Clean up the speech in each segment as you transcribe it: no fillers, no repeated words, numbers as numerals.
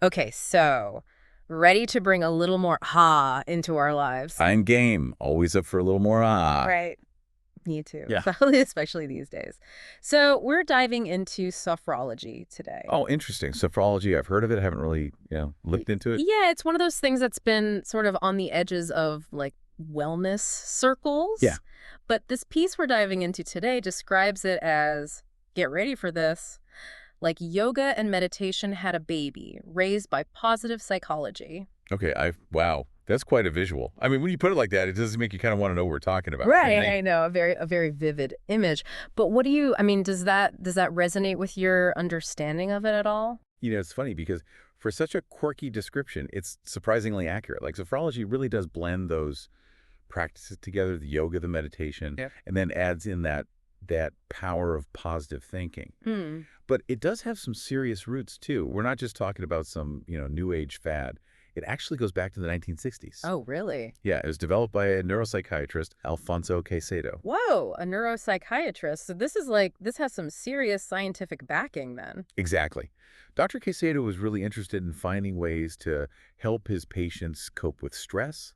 Okay, so ready to bring a little more ha into our lives. I'm game. Always up for a little more Right. Me too, Yeah. especially these days. So we're diving into sophrology today. Oh, interesting. Sophrology, I've heard of it. I haven't really, Y- looked into it. Yeah, it's one of those things that's been sort of on the edges of like wellness Yeah. circles. But this piece we're diving into today describes it as, get ready for this, like yoga and meditation had a baby raised by positive psychology. Okay. Wow. That's quite a visual. I mean, when you put it like that, it does make you kind of want to know what we're talking about. Right, I know, a very vivid image. But what do you, I mean, does that resonate with your understanding of it at all? It's funny because for such a quirky description, it's surprisingly accurate. Like sophrology really does blend those practices together, the yoga, the meditation, Yep. and then adds in that power of positive thinking. Hmm. But it does have some serious roots too. We're not just talking about some, new age fad. It actually goes back to the 1960s. Oh, really? Yeah, it was developed by a neuropsychiatrist, Alfonso Caicedo. Whoa, a neuropsychiatrist. So this has some serious scientific backing then. Exactly. Dr. Caicedo was really interested in finding ways to help his patients cope with stress,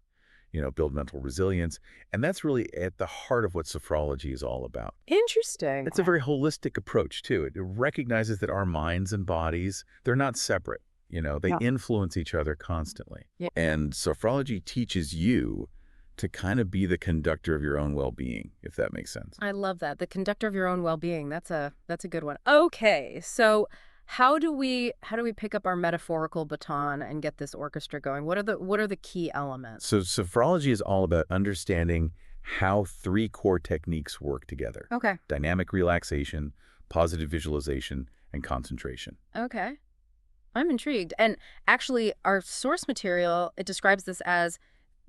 build mental resilience, and that's really at the heart of what sophrology is all about. Interesting. It's a very holistic approach, too. It recognizes that our minds and bodies, they're not separate. They Yeah. influence each other constantly. Yeah. And sophrology teaches you to kind of be the conductor of your own well-being, if that makes sense. I love that. The conductor of your own well-being. That's a good one. Okay, so how do we pick up our metaphorical baton and get this orchestra going? What are the key elements? So sophrology is all about understanding how three core techniques work together: Okay. dynamic relaxation, positive visualization, and concentration. Okay. I'm intrigued. And actually, our source material, it describes this as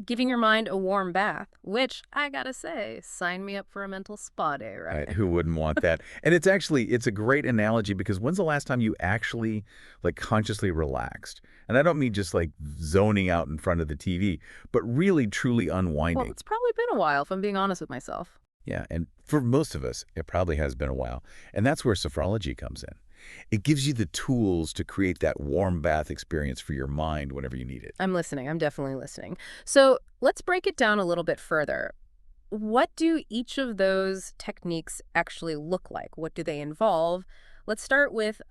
giving your mind a warm bath, which I gotta say, sign me up for a mental spa day, Right? right? Who wouldn't want that? And it's a great analogy because when's the last time you actually like consciously relaxed? And I don't mean just like zoning out in front of the TV, but really truly Well, unwinding. it's probably been a while, if I'm being honest with myself. Yeah, and for most of us, it probably has been a while. And that's where sophrology comes in. It gives you the tools to create that warm bath experience for your mind whenever you need it. I'm listening. I'm definitely listening. So let's break it down a little bit further. What do each of those techniques actually look like? What do they involve? Let's start with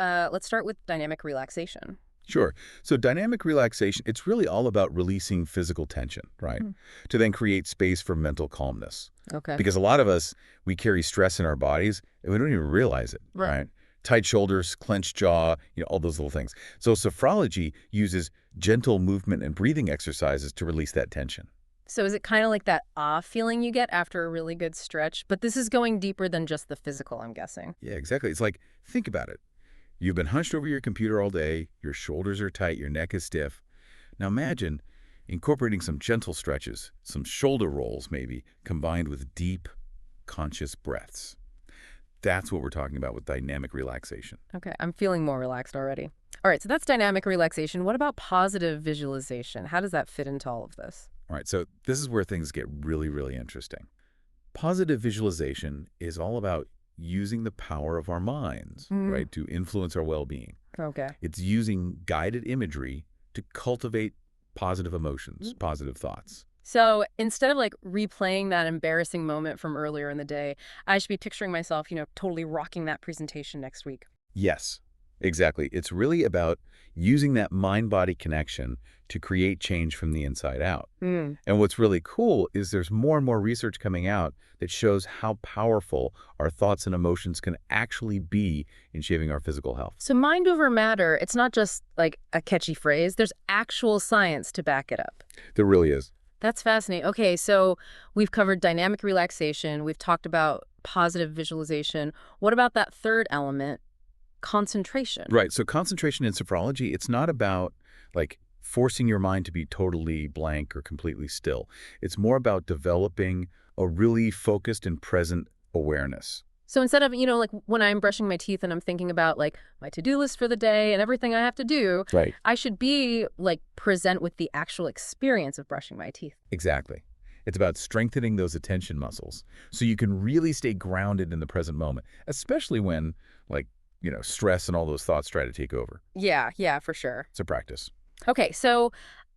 dynamic relaxation. Sure. So dynamic relaxation, it's really all about releasing physical tension, right? Hmm. To then create space for mental calmness. Okay. Because a lot of us, we carry stress in our bodies and we don't even realize it, Right. right? Tight shoulders, clenched jaw, all those little things. So sophrology uses gentle movement and breathing exercises to release that tension. So is it kind of like that feeling you get after a really good stretch? But this is going deeper than just the physical, I'm guessing. Yeah, exactly. It's like, think about it. You've been hunched over your computer all day, your shoulders are tight, your neck is stiff. Now imagine incorporating some gentle stretches, some shoulder rolls maybe, combined with deep, conscious breaths. That's what we're talking about with dynamic relaxation. Okay, I'm feeling more relaxed already. All right, so that's dynamic relaxation. What about positive visualization? How does that fit into all of this? All right, so this is where things get really, really interesting. Positive visualization is all about using the power of our minds, Mm, right, to influence our well-being. okay. It's using guided imagery to cultivate positive emotions, positive thoughts. So instead of like replaying that embarrassing moment from earlier in the day, I should be picturing myself, totally rocking that presentation next week. Yes, exactly. It's really about using that mind-body connection to create change from the inside out. Mm. And what's really cool is there's more and more research coming out that shows how powerful our thoughts and emotions can actually be in shaping our physical health. So mind over matter, it's not just like a catchy phrase. There's actual science to back it up. There really is. That's fascinating. Okay, so we've covered dynamic relaxation. We've talked about positive visualization. What about that third element, concentration? Right. So concentration in sophrology, it's not about like forcing your mind to be totally blank or completely still. It's more about developing a really focused and present awareness. So instead of, like when I'm brushing my teeth and I'm thinking about like my to-do list for the day and everything I have to do, Right. I should be like present with the actual experience of brushing my teeth. Exactly. It's about strengthening those attention muscles so you can really stay grounded in the present moment, especially when like stress and all those thoughts try to take over. Yeah, yeah, for sure. It's a practice. Okay, so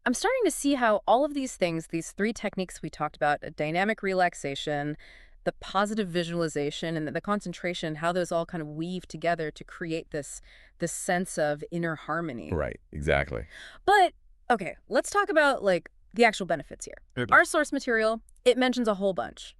I'm starting to see how all of these things, these three techniques we talked about, dynamic relaxation, the positive visualization, and the concentration, how those all kind of weave together to create this sense of inner harmony. Right, exactly. But okay, let's talk about like the actual benefits here. Okay. Our source material, it mentions a whole bunch.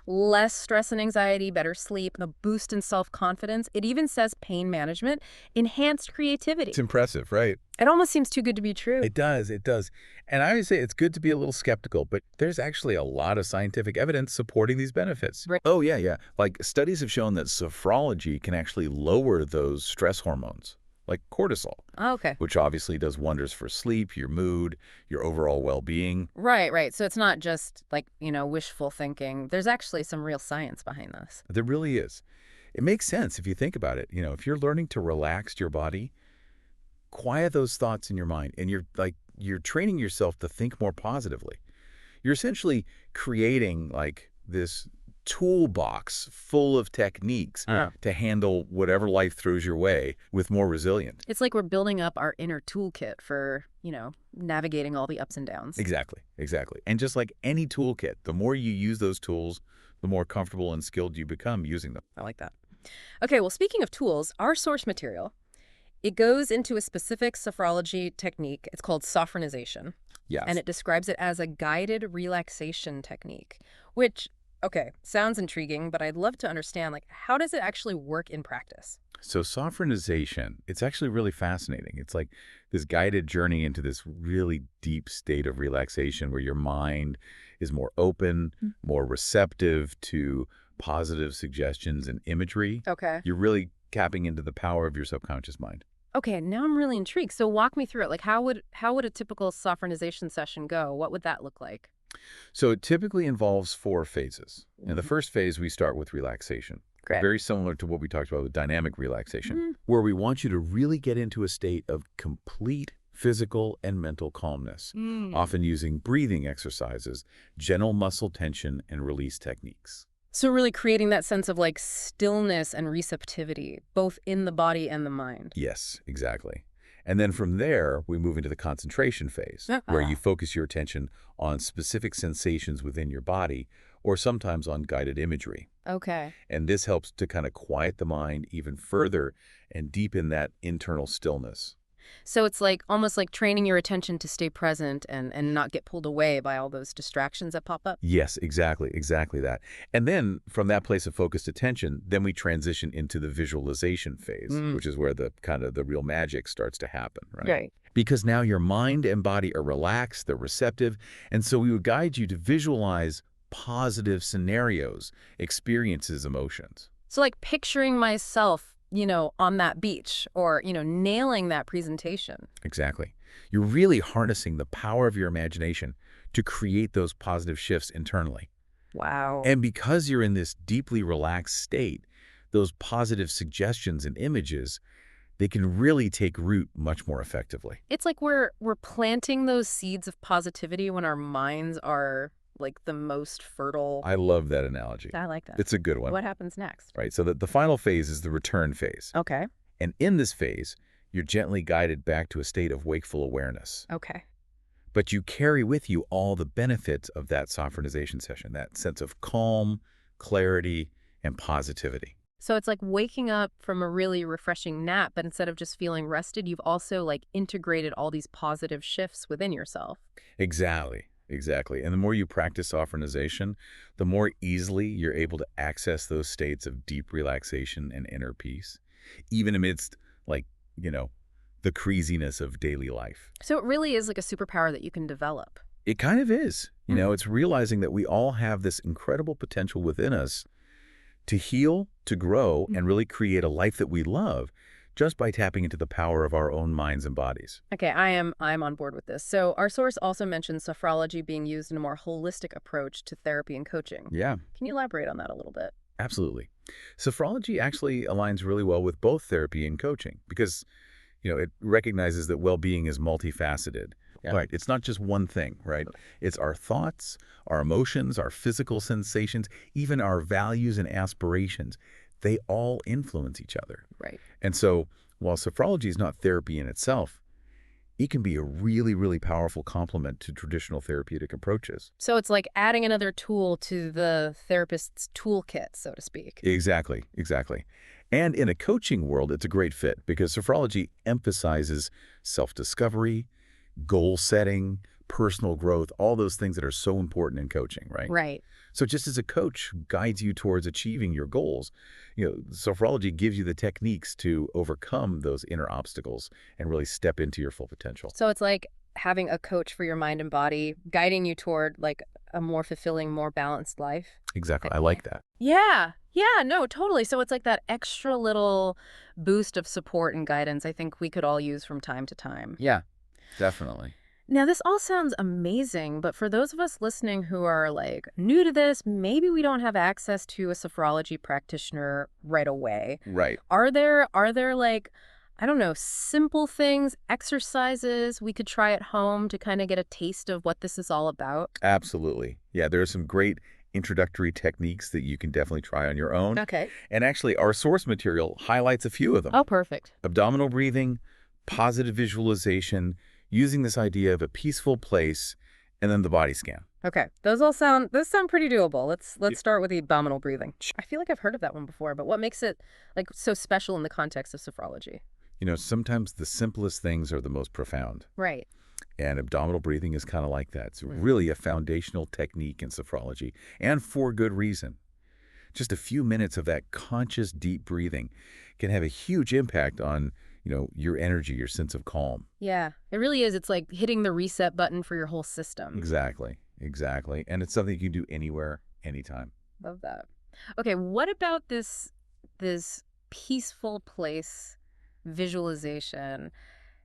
Less stress and anxiety, better sleep, a boost in self-confidence. It even says pain management, enhanced creativity. It's impressive, right? It almost seems too good to be true. It does, it does. And I always say it's good to be a little skeptical, but there's actually a lot of scientific evidence supporting these benefits. Right. Oh, yeah, yeah. Like studies have shown that sophrology can actually lower those stress hormones, like cortisol, Oh, okay. which obviously does wonders for sleep, your mood, your overall well-being. Right, right. So it's not just like, wishful thinking. There's actually some real science behind this. There really is. It makes sense if you think about it. If you're learning to relax your body, quiet those thoughts in your mind, and you're training yourself to think more positively. You're essentially creating like this toolbox full of techniques to handle whatever life throws your way with more resilience. It's like we're building up our inner toolkit for, navigating all the ups and downs. Exactly, exactly. And just like any toolkit, the more you use those tools, the more comfortable and skilled you become using them. I like that. Okay, well, speaking of tools, our source material, it goes into a specific sophrology technique. It's called sophronization. Yes. And it describes it as a guided relaxation technique, which, okay, sounds intriguing, but I'd love to understand, like, how does it actually work in practice? So sophronization, it's actually really fascinating. It's like this guided journey into this really deep state of relaxation where your mind is more open, more receptive to positive suggestions and imagery. Okay. You're really tapping into the power of your subconscious mind. Okay, now I'm really intrigued. So walk me through it. Like, how would a typical sophronization session go? What would that look like? So it typically involves 4 phases. In the first phase, we start with relaxation. Great. Very similar to what we talked about with dynamic relaxation, Mhm. where we want you to really get into a state of complete physical and mental calmness, often using breathing exercises, gentle muscle tension, and release techniques. So really creating that sense of like stillness and receptivity, both in the body and the mind. Yes, exactly. And then from there, we move into the concentration phase, where you focus your attention on specific sensations within your body, or sometimes on guided imagery. Okay. And this helps to kind of quiet the mind even further and deepen that internal stillness. So it's like almost like training your attention to stay present and not get pulled away by all those distractions that pop up. Yes, exactly, exactly that. And then from that place of focused attention, then we transition into the visualization phase, which is where the kind of the real magic starts to happen, right? Right. Because now your mind and body are relaxed, they're receptive, and so we would guide you to visualize positive scenarios, experiences, emotions. So like picturing myself, on that beach or, nailing that presentation. Exactly. You're really harnessing the power of your imagination to create those positive shifts internally. Wow. And because you're in this deeply relaxed state, those positive suggestions and images, they can really take root much more effectively. It's like we're planting those seeds of positivity when our minds are like the most fertile. I love that analogy. I like that. It's a good one. What happens next? Right. So the final phase is the return phase. Okay. And in this phase, you're gently guided back to a state of wakeful awareness. Okay. But you carry with you all the benefits of that sophronization session, that sense of calm, clarity, and positivity. So it's like waking up from a really refreshing nap, but instead of just feeling rested, you've also like integrated all these positive shifts within yourself. Exactly. Exactly. And the more you practice sophronization, the more easily you're able to access those states of deep relaxation and inner peace, even amidst, like, the craziness of daily life. So it really is like a superpower that you can develop. It kind of is. It's realizing that we all have this incredible potential within us to heal, to grow, and really create a life that we love just by tapping into the power of our own minds and bodies. Okay, I'm on board with this. So our source also mentions sophrology being used in a more holistic approach to therapy and coaching. Yeah, Can you elaborate on that a little bit? absolutely. Sophrology actually aligns really well with both therapy and coaching because, it recognizes that well-being is multifaceted. Yeah. Right. It's not just one thing, right? It's our thoughts, our emotions, our physical sensations, even our values and aspirations. they all influence each other. Right. And so while sophrology is not therapy in itself, it can be a really, really powerful complement to traditional therapeutic approaches. So it's like adding another tool to the therapist's toolkit, so to speak. Exactly, exactly. And in a coaching world, it's a great fit because sophrology emphasizes self-discovery, goal setting, personal growth, all those things that are so important in coaching, right? Right. So just as a coach guides you towards achieving your goals, sophrology gives you the techniques to overcome those inner obstacles and really step into your full potential. So it's like having a coach for your mind and body, guiding you toward like a more fulfilling, more balanced life. Exactly. I Okay. like that. Yeah. Yeah, no, totally. So it's like that extra little boost of support and guidance I think we could all use from time to time. Yeah, definitely. Now, this all sounds amazing, but for those of us listening who are like new to this, maybe we don't have access to a sophrology practitioner right away. Right. Are there like, I don't know, simple things, exercises we could try at home to kind of get a taste of what this is all about? Absolutely. Yeah, there are some great introductory techniques that you can definitely try on your own. Okay. And actually, our source material highlights a few of them. Oh, perfect. Abdominal breathing, positive visualization, using this idea of a peaceful place, and then the body scan. Okay. Those sound pretty doable. Let's start with the abdominal breathing. I feel like I've heard of that one before, but what makes it like so special in the context of sophrology? Sometimes the simplest things are the most profound. Right. And abdominal breathing is kind of like that. It's Mm. really a foundational technique in sophrology, and for good reason. Just a few minutes of that conscious deep breathing can have a huge impact on, your energy, your sense of calm. Yeah, it really is. It's like hitting the reset button for your whole system. Exactly. Exactly. And it's something you can do anywhere, anytime. Love that. Okay, what about this peaceful place visualization?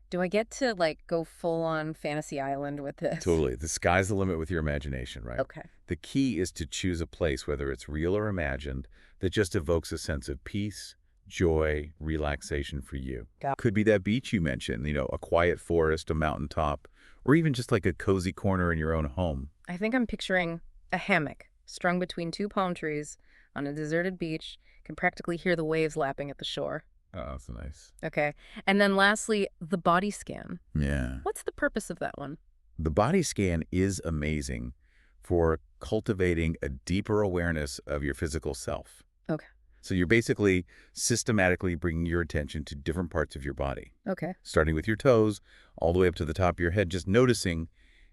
Do I get to like go full on fantasy island with this? Totally. The sky's the limit with your imagination, right? Okay. The key is to choose a place, whether it's real or imagined, that just evokes a sense of peace, joy, relaxation for you. Got Could be that beach you mentioned, a quiet forest, a mountaintop, or even just like a cozy corner in your own home. I think I'm picturing a hammock strung between two palm trees on a deserted beach. Can practically hear the waves lapping at the shore. Oh, that's nice. Okay. And then lastly, the body scan. Yeah. What's the purpose of that one? The body scan is amazing for cultivating a deeper awareness of your physical self. Okay. So you're basically systematically bringing your attention to different parts of your body, Okay. starting with your toes, all the way up to the top of your head, just noticing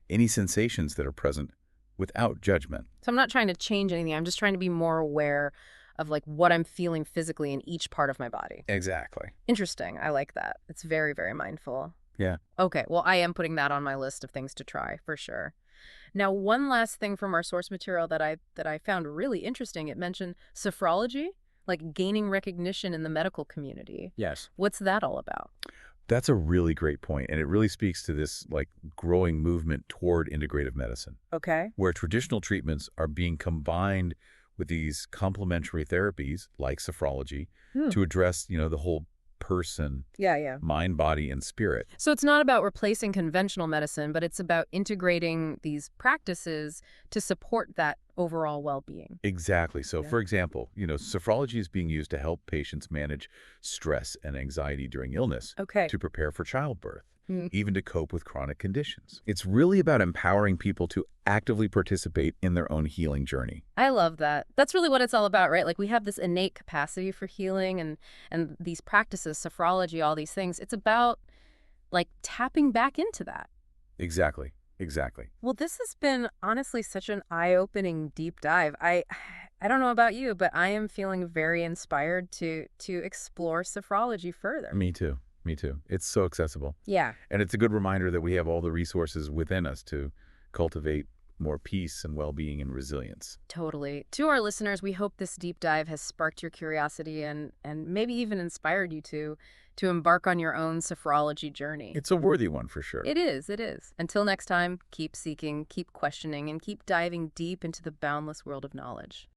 any sensations that are present without judgment. So I'm not trying to change anything. I'm just trying to be more aware of like what I'm feeling physically in each part of my body. Exactly. Interesting. I like that. It's very, very mindful. Yeah. Okay. Well, I am putting that on my list of things to try for sure. Now, one last thing from our source material that I found really interesting. It mentioned sophrology, like gaining recognition in the medical community. Yes. What's that all about? That's a really great point, and it really speaks to this growing movement toward integrative medicine, Okay. where traditional treatments are being combined with these complementary therapies like sophrology Hmm. to address, the whole person, Yeah, yeah. mind, body, and spirit. So it's not about replacing conventional medicine, but it's about integrating these practices to support that overall well-being. Exactly. So, Yeah. for example, sophrology is being used to help patients manage stress and anxiety during illness, Okay. to prepare for childbirth, Hmm. even to cope with chronic conditions. It's really about empowering people to actively participate in their own healing journey. I love that. That's really what it's all about, right? Like we have this innate capacity for healing and these practices, sophrology, all these things. It's about like tapping back into that. Exactly. Exactly. Well, this has been honestly such an eye-opening deep dive. I don't know about you, but I am feeling very inspired to explore sophrology further. Me too. Me too. It's so accessible. Yeah. And it's a good reminder that we have all the resources within us to cultivate more peace and well-being and resilience. Totally. To our listeners, we hope this deep dive has sparked your curiosity and maybe even inspired you to embark on your own sophrology journey. It's a worthy one for sure. It is, it is. Until next time, keep seeking, keep questioning, and keep diving deep into the boundless world of knowledge.